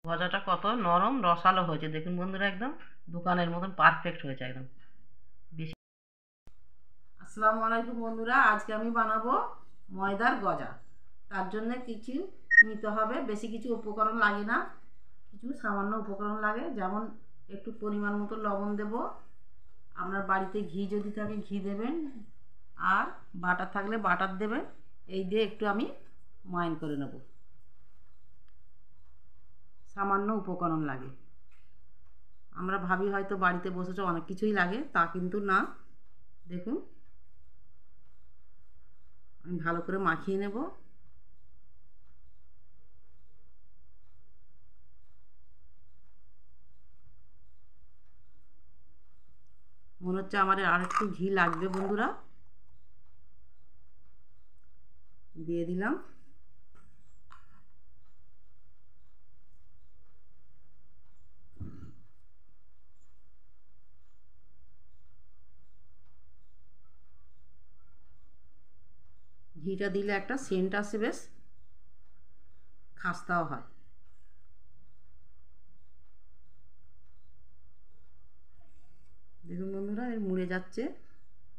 গজাটা কত নরম রসালো হয়েছে দেখুন বন্ধুরা, একদম দোকানের মতন পারফেক্ট হয়েছে একদম। বেশি আসসালামু আলাইকুম বন্ধুরা, আজকে আমি বানাবো ময়দার গজা। তার জন্য কিছু নিতে হবে, বেশি কিছু উপকরণ লাগে না, কিছু সামান্য উপকরণ লাগে। যেমন একটু পরিমাণ মতো লবণ দেব, আপনার বাড়িতে ঘি যদি থাকে ঘি দেবেন, আর বাটার থাকলে বাটার দেবেন। এই দিয়ে একটু আমি ময়ান করে নেব। সামান্য উপকরণ লাগে। আমরা ভাবি হয়তো বাড়িতে বসেছে অনেক কিছুই লাগে, তা কিন্তু না। দেখুন আমি ভালো করে মাখিয়ে নেব। মনে হচ্ছে আমার আর একটু ঘি লাগবে বন্ধুরা, দিয়ে দিলাম। ঘিটা দিলে একটা সেন্ট আসে, বেশ খাস্তাও হয়। দেখুন বন্ধুরা, এর মুড়ে যাচ্ছে,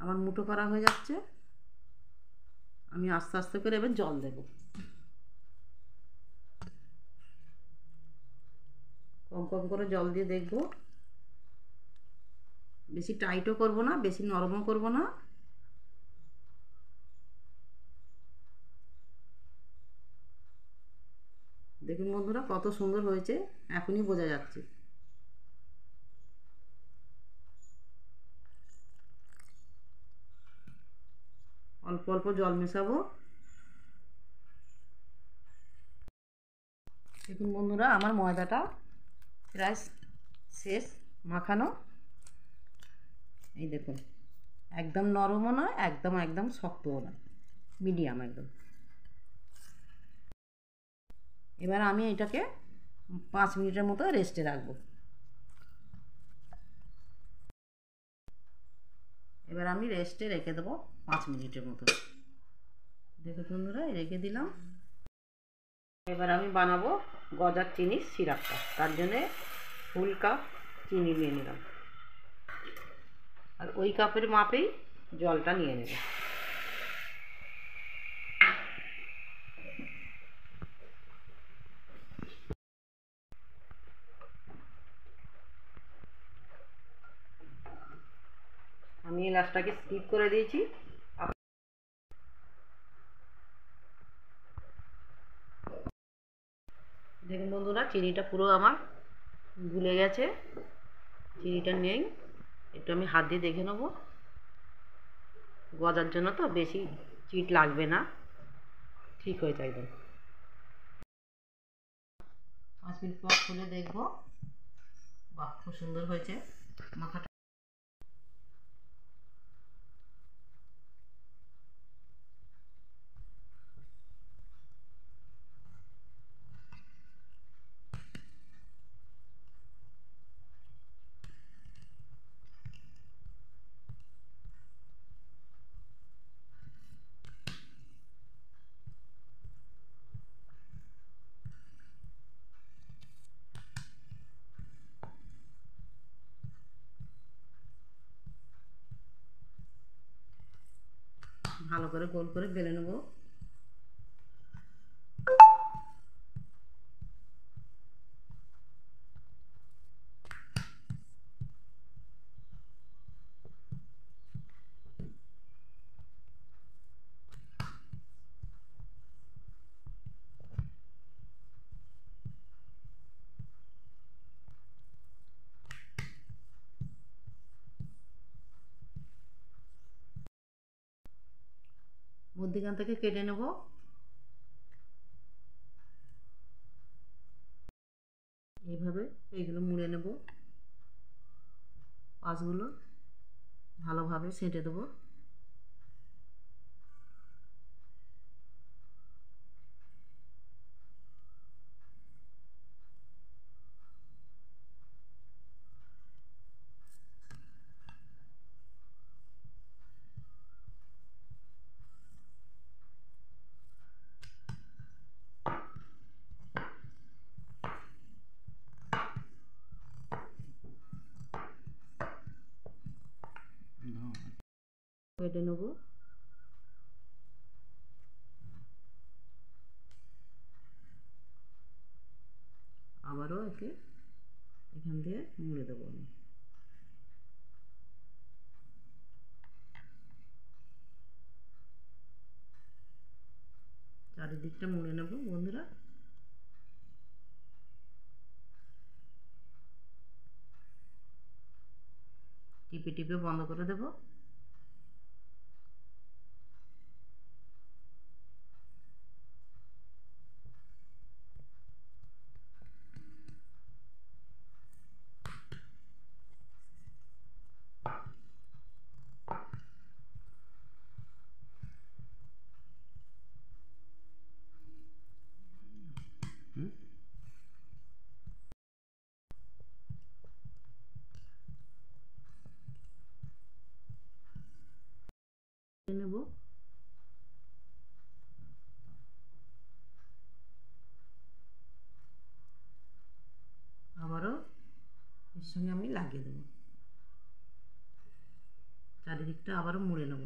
আমার মুঠো করা হয়ে যাচ্ছে। আমি আস্তে আস্তে করে এবার জল দেব। কম কম করে জল দিয়ে দেখব। বেশি টাইটও করব না, বেশি নরমও করব না। দেখুন বন্ধুরা কত সুন্দর হয়েছে, এখনই বোঝা যাচ্ছে। অল্প অল্প জল মেশাবো। দেখুন বন্ধুরা, আমার ময়দাটা প্রায় শেষ মাখানো। এই দেখুন, একদম নরমও নয়, একদম একদম শক্তও নয়, মিডিয়াম একদম। এবার আমি এটাকে 5 মিনিটের মতো রেস্টে রাখবো। এবার আমি রেস্টে রেখে দেবো 5 মিনিটের মতো। দেখুন বন্ধুরা, রেখে দিলাম। এবার আমি বানাবো গজার চিনির সিরাপটা। তার জন্যে ফুল কাপ চিনি নিয়ে নিলাম, আর ওই কাপের মাপেই জলটা নিয়ে নেব। আমি এলাচটাকে স্কিপ করে দিয়েছি। দেখুন বন্ধুরা, চিনিটা পুরো আমার গুলে গেছে। চিনিটা নেই, একটু আমি হাত দিয়ে দেখে নেবো। গজার জন্য তো বেশি চিট লাগবে না, ঠিক হয়ে যায় একদম। 5 মিনিট পর খুলে দেখবো। বাহ, খুব সুন্দর হয়েছে মাখাটা। ভালো করে গোল করে বেলে নেবো। মধ্যখান থেকে কেটে নেব। এইভাবে এইগুলো মুড়ে নেব, পাঁচগুলো ভালোভাবে সেঁটে দেবো। কেটে নেব। আবারও একে এখান দিয়ে মুড়ে দেবো আমি। চারিদিকটা মুড়ে নেব বন্ধুরা। টিপে টিপে বন্ধ করে দেব। নেব। আবারও এর সঙ্গে আমি লাগিয়ে দেবো। চারিদিকটা আবারও মুড়ে নেব।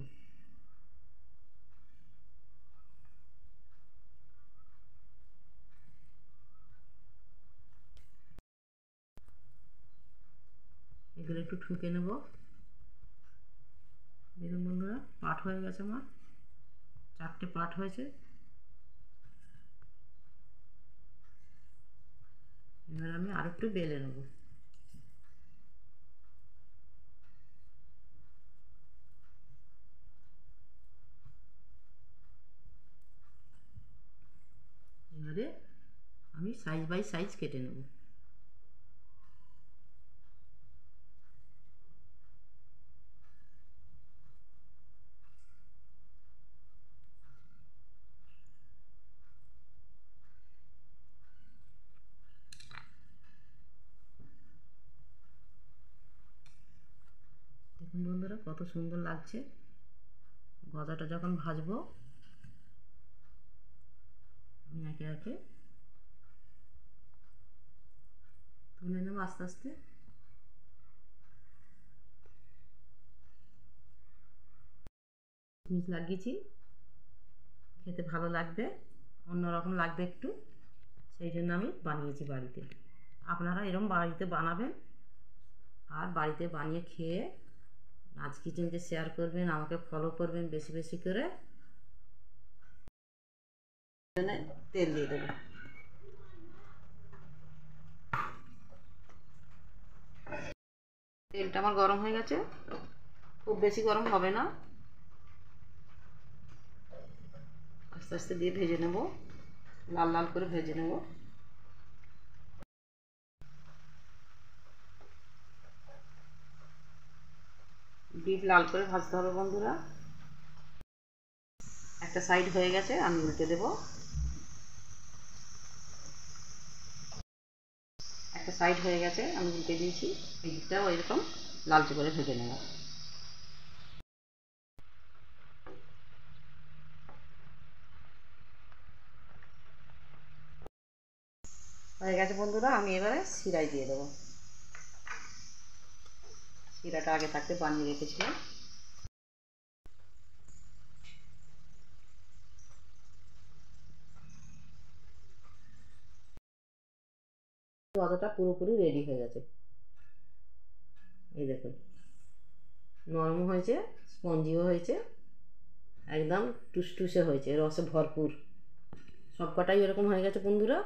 এগুলো একটু ঠুকে নেব। দেখুন বন্ধুরা, পাট হয়ে গেছে আমার, 4টে পাট হয়েছে। এবার আমি আর একটু বেলে নেব। এবারে আমি সাইজ বাই সাইজ কেটে নেব। দেখুন বন্ধুরা, কত সুন্দর লাগছে। গজাটা যখন ভাজবো আমি একে একে তুলে নেব আস্তে আস্তে। মিচ লাগিয়েছি, খেতে ভালো লাগবে, অন্যরকম লাগবে একটু, সেই জন্য আমি বানিয়েছি বাড়িতে। আপনারা এরকম বাড়িতে বানাবেন আর বাড়িতে বানিয়ে খেয়ে আজ কিচেনকে শেয়ার করবেন, আমাকে ফলো করবেন বেশি বেশি করে। তেল দিয়ে দেবো। তেলটা আমার গরম হয়ে গেছে, খুব বেশি গরম হবে না, আস্তে আস্তে দিয়ে ভেজে নেব, লাল লাল করে ভেজে নেব। ডিপ লাল করে ভাজতে হবে বন্ধুরা। একটা সাইড হয়ে গেছে, আমি উল্টে দেব। একটা সাইড হয়ে গেছে, আমি উল্টে দিয়েছি। এই দিকটাও এরকম লালচে করে ভেজে নেব। হয়ে গেছে বন্ধুরা, আমি এবারে শিরাই দিয়ে দেবো। শিরাটা আগে থাকতে বানিয়ে রেখেছিলাম। গজাটা পুরোপুরি রেডি হয়ে গেছে। এই দেখুন, নরম হয়েছে, স্পঞ্জিও হয়েছে, একদম টুসটুসে হয়েছে, রসে ভরপুর। সব কটাই এরকম হয়ে গেছে বন্ধুরা।